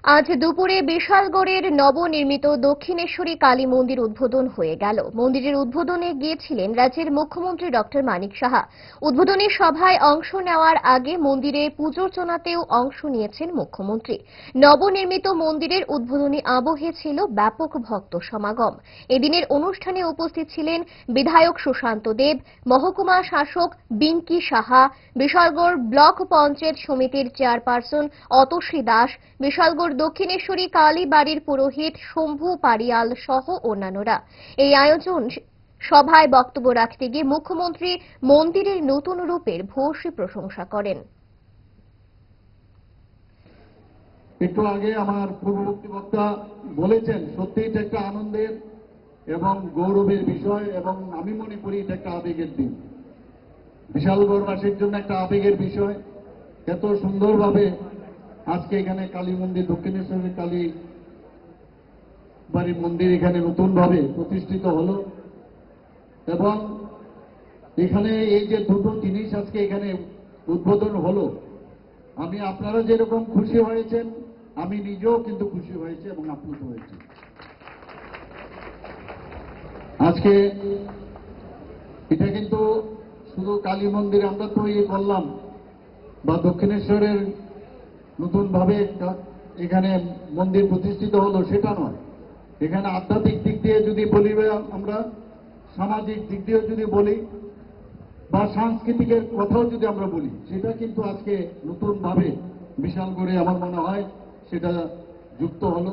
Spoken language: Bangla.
আজ দুপুরে বিশালগড়ের নবনির্মিত দক্ষিণেশ্বরী কালী মন্দির উদ্বোধন হয়ে গেল। মন্দিরের উদ্বোধনে গিয়েছিলেন রাজ্যের মুখ্যমন্ত্রী ডক্টর মানিক সাহা। উদ্বোধনী সভায় অংশ নেওয়ার আগে মন্দিরে পুজোর্চনাতেও অংশ নিয়েছেন মুখ্যমন্ত্রী। নবনির্মিত মন্দিরের উদ্বোধনী আবহে ছিল ব্যাপক ভক্ত সমাগম। এদিনের অনুষ্ঠানে উপস্থিত ছিলেন বিধায়ক সুশান্ত দেব, মহকুমা শাসক বিঙ্কি সাহা, বিশালগড় ব্লক পঞ্চায়েত সমিতির চেয়ারপারসন অতসী দাস, বিশালগড় দক্ষিণেশ্বরী কালী বাড়ির পুরোহিত শম্ভু পারিয়াল সহ অন্যান্যরা। এই আয়োজন সভায় বক্তব্য রাখতে গিয়ে মুখ্যমন্ত্রী মন্দিরের নতুন রূপের ভূয়সী প্রশংসা করেন। একটু আগে আমার পূর্ববর্তী বক্তা বলেছেন, সত্যি এটা একটা আনন্দের এবং গৌরবের বিষয়, এবং আমি মনে করি এটা একটা আবেগের দিন। বিশালগড়বাসীর জন্য একটা আবেগের বিষয়। এত সুন্দরভাবে আজকে এখানে কালী মন্দির, দক্ষিণেশ্বরী কালী বাড়ির মন্দির এখানে নতুনভাবে প্রতিষ্ঠিত হলো, এবং এখানে এই যে দুটো জিনিস আজকে এখানে উদ্বোধন হলো, আমি আপনারা যেরকম খুশি হয়েছেন আমি নিজেও কিন্তু খুশি হয়েছি এবং আপ্লুত হয়েছি। আজকে এটা কিন্তু শুধু কালী মন্দির আমরা তৈরি করলাম বা দক্ষিণেশ্বরের নতুনভাবে এখানে মন্দির প্রতিষ্ঠিত হলো সেটা নয়। এখানে আধ্যাত্মিক দিক দিয়ে যদি বলি, আমরা সামাজিক দিক দিয়েও যদি বলি, বা সাংস্কৃতিকের কথাও যদি আমরা বলি, সেটা কিন্তু আজকে নতুনভাবে বিশালগড়ে আমার মনে হয় সেটা যুক্ত হলো।